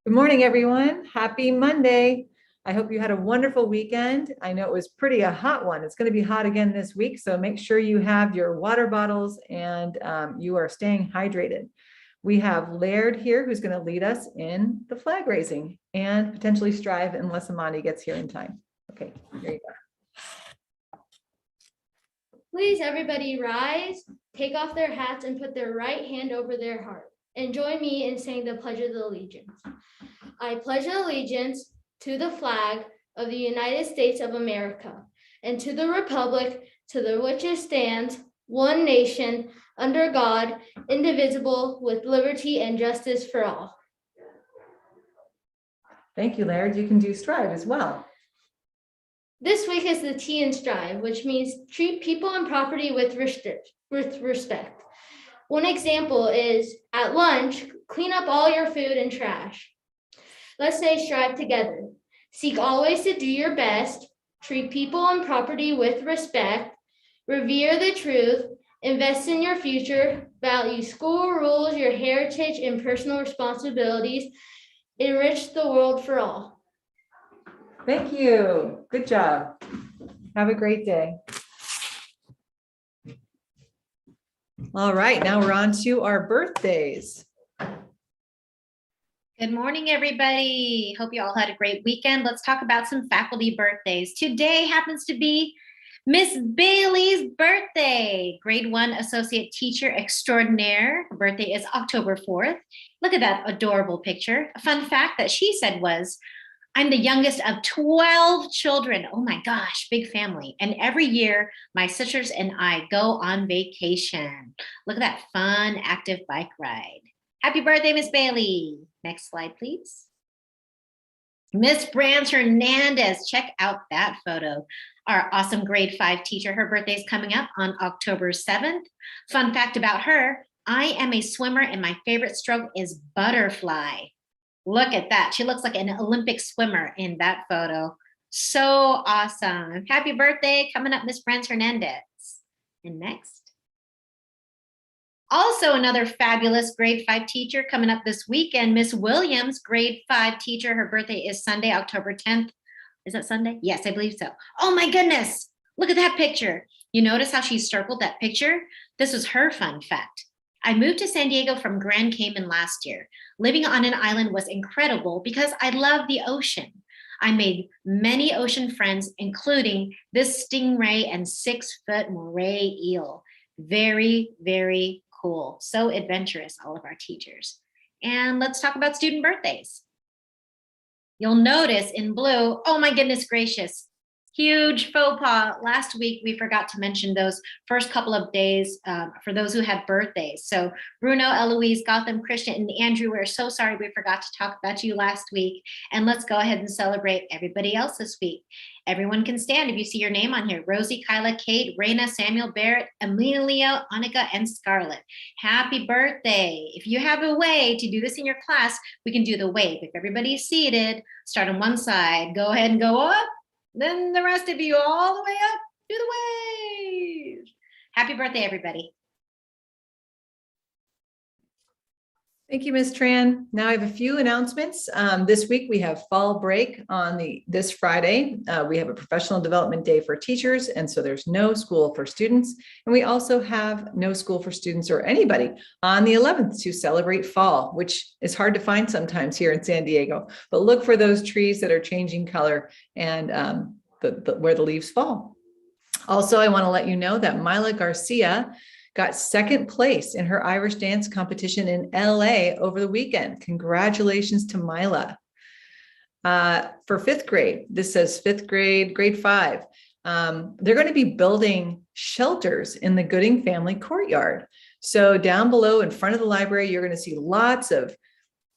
Good morning, everyone. Happy Monday. I hope you had a wonderful weekend. I know it was a hot one. It's going to be hot again this week, so make sure you have your water bottles and you are staying hydrated. We have Laird here who's going to lead us in the flag raising and potentially strive unless Amani gets here in time. Okay, here you go. Please, everybody rise, take off their hats and put their right hand over their heart. And join me in saying the Pledge of Allegiance. I pledge allegiance to the flag of the United States of America and to the republic to which it stands, one nation, under God, indivisible, with liberty and justice for all. Thank you, Laird. You can do strive as well. This week is the T in strive, which means treat people and property with respect. One example is at lunch, clean up all your food and trash. Let's say strive together. Seek always to do your best, treat people and property with respect, revere the truth, invest in your future, value school rules, your heritage and personal responsibilities, enrich the world for all. Thank you. Good job. Have a great day. All right, now we're on to our birthdays. Good morning, everybody. Hope you all had a great weekend. Let's talk about some faculty birthdays. Today happens to be Miss Bailey's birthday, grade 1 associate teacher extraordinaire. Her birthday is October 4th. Look at that adorable picture. A fun fact that she said was, I'm the youngest of 12 children. Oh my gosh, big family. And every year, my sisters and I go on vacation. Look at that fun, active bike ride. Happy birthday, Miss Bailey. Next slide, please. Miss Branch Hernandez, check out that photo. Our awesome grade 5 teacher. Her birthday is coming up on October 7th. Fun fact about her, I am a swimmer and my favorite stroke is butterfly. Look at that. She looks like an Olympic swimmer in that photo. So awesome. Happy birthday coming up, Miss Branch Hernandez. And next. Also another fabulous grade 5 teacher coming up this weekend, Miss Williams, grade 5 teacher. Her birthday is Sunday, October 10th. Is that Sunday? Yes, I believe so. Oh my goodness. Look at that picture. You notice how she circled that picture? This was her fun fact. I moved to San Diego from Grand Cayman last year. Living on an island was incredible because I love the ocean. I made many ocean friends, including this stingray and 6-foot moray eel. Very, very cool. So adventurous, all of our teachers. And let's talk about student birthdays. You'll notice in blue, oh my goodness gracious, huge faux pas. Last week, we forgot to mention those first couple of days for those who had birthdays. So Bruno, Eloise, Gotham, Christian, and Andrew, we're so sorry we forgot to talk about you last week. And let's go ahead and celebrate everybody else this week. Everyone can stand if you see your name on here. Rosie, Kyla, Kate, Raina, Samuel, Barrett, Amelia, Annika, and Scarlett. Happy birthday. If you have a way to do this in your class, we can do the wave. If everybody's seated, start on one side, go ahead and go up. Then the rest of you all the way up, do the wave. Happy birthday, everybody. Thank you, Ms. Tran. Now I have a few announcements. This week we have fall break on this Friday. We have a professional development day for teachers, and so there's no school for students. And we also have no school for students or anybody on the 11th to celebrate fall, which is hard to find sometimes here in San Diego. But look for those trees that are changing color and where the leaves fall. Also, I want to let you know that Mila Garcia got 2nd place in her Irish dance competition in LA over the weekend. Congratulations to Mila. For 5th grade, this says 5th grade, grade 5. They're going to be building shelters in the Gooding family courtyard. So down below in front of the library, you're going to see lots of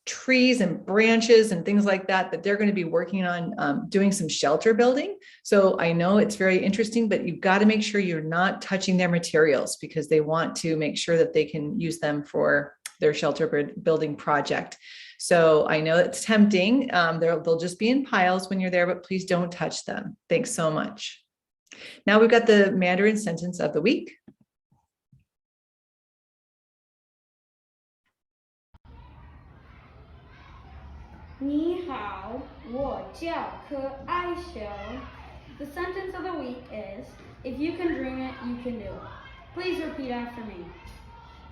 trees and branches and things like that they're going to be working on doing some shelter building. So I know it's very interesting, but you've got to make sure you're not touching their materials because they want to make sure that they can use them for their shelter building project. So I know it's tempting. They'll just be in piles when you're there, but please don't touch them. Thanks so much. Now we've got the Mandarin sentence of the week. 你好，我叫可爱熊. The sentence of the week is, if you can dream it, you can do it. Please repeat after me.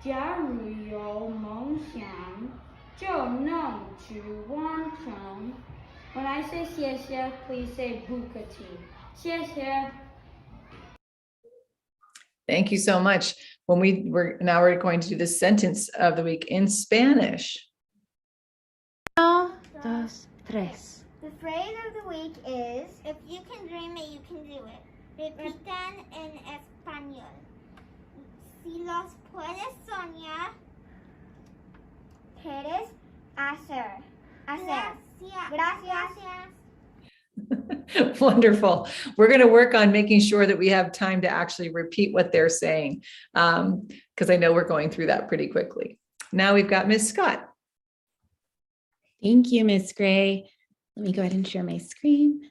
假如有梦想，就能去完成. When I say 谢谢, please say 不客气. 谢谢. Thank you so much. We're going to do the sentence of the week in Spanish. Dos, tres. The phrase of the week is, if you can dream it, you can do it. Repitan en español. Si los puedes soñar, quieres hacer. Gracias. Wonderful. We're going to work on making sure that we have time to actually repeat what they're saying, because I know we're going through that pretty quickly. Now we've got Ms. Scott. Thank you, Ms. Gray. Let me go ahead and share my screen.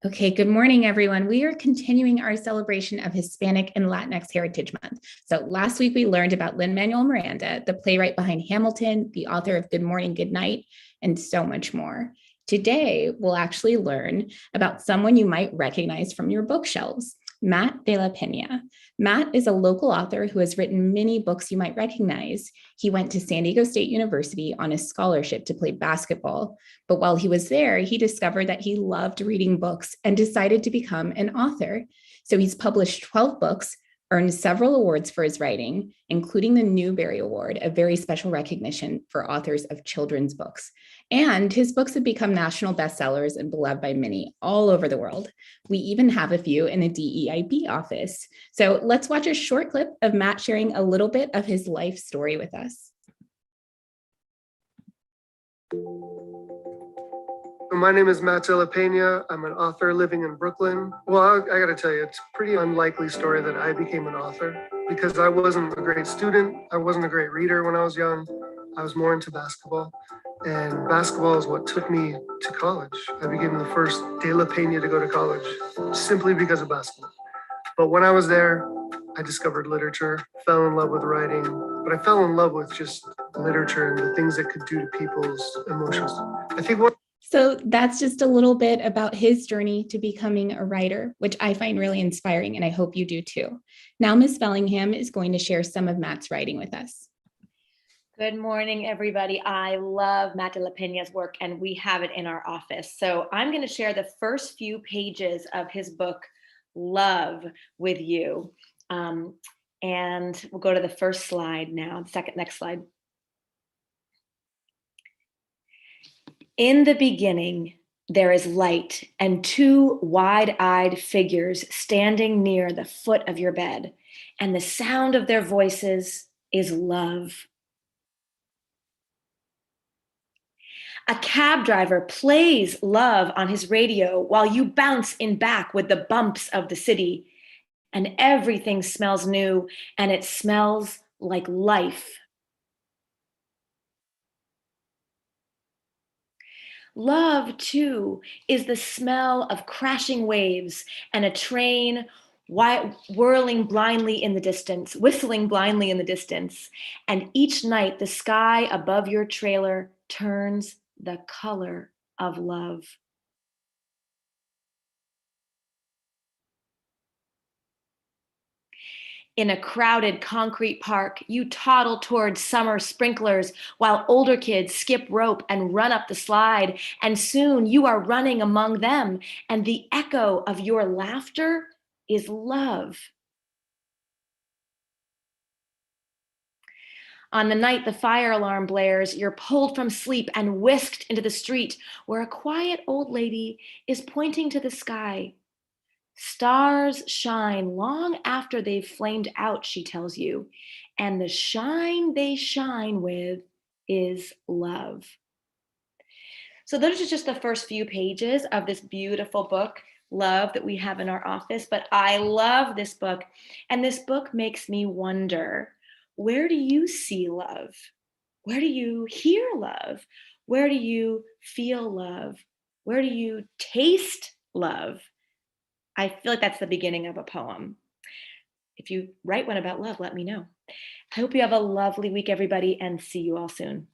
Okay, good morning, everyone. We are continuing our celebration of Hispanic and Latinx Heritage Month. So last week we learned about Lin-Manuel Miranda, the playwright behind Hamilton, the author of Good Morning, Good Night, and so much more. Today, we'll actually learn about someone you might recognize from your bookshelves, Matt de la Peña. Matt is a local author who has written many books you might recognize. He went to San Diego State University on a scholarship to play basketball, but while he was there, he discovered that he loved reading books and decided to become an author. So he's published 12 books, earned several awards for his writing, including the Newbery Award, a very special recognition for authors of children's books. And his books have become national bestsellers and beloved by many all over the world. We even have a few in the DEIB office. So let's watch a short clip of Matt sharing a little bit of his life story with us. My name is Matt de la Peña. I'm an author living in Brooklyn. Well, I got to tell you, it's a pretty unlikely story that I became an author because I wasn't a great student. I wasn't a great reader when I was young. I was more into basketball. And basketball is what took me to college. I became the first de la Peña to go to college simply because of basketball. But when I was there, I discovered literature, fell in love with writing, but I fell in love with just literature and the things it could do to people's emotions. I think So that's just a little bit about his journey to becoming a writer, which I find really inspiring, and I hope you do too. Now, Ms. Bellingham is going to share some of Matt's writing with us. Good morning, everybody. I love Matt de la Peña's work, and we have it in our office. So I'm going to share the first few pages of his book, Love, with you. And we'll go to the first slide now, next slide. In the beginning, there is light and two wide-eyed figures standing near the foot of your bed, and the sound of their voices is love. A cab driver plays love on his radio while you bounce in back with the bumps of the city, and everything smells new, and it smells like life. Love, too, is the smell of crashing waves and a train whistling blindly in the distance. And each night, the sky above your trailer turns the color of love. In a crowded concrete park, you toddle towards summer sprinklers while older kids skip rope and run up the slide, and soon you are running among them, and the echo of your laughter is love. On the night the fire alarm blares, you're pulled from sleep and whisked into the street where a quiet old lady is pointing to the sky. Stars shine long after they've flamed out, she tells you, and the shine they shine with is love. So those are just the first few pages of this beautiful book, Love, that we have in our office. But I love this book, and this book makes me wonder, where do you see love? Where do you hear love? Where do you feel love? Where do you taste love? I feel like that's the beginning of a poem. If you write one about love, let me know. I hope you have a lovely week, everybody, and see you all soon.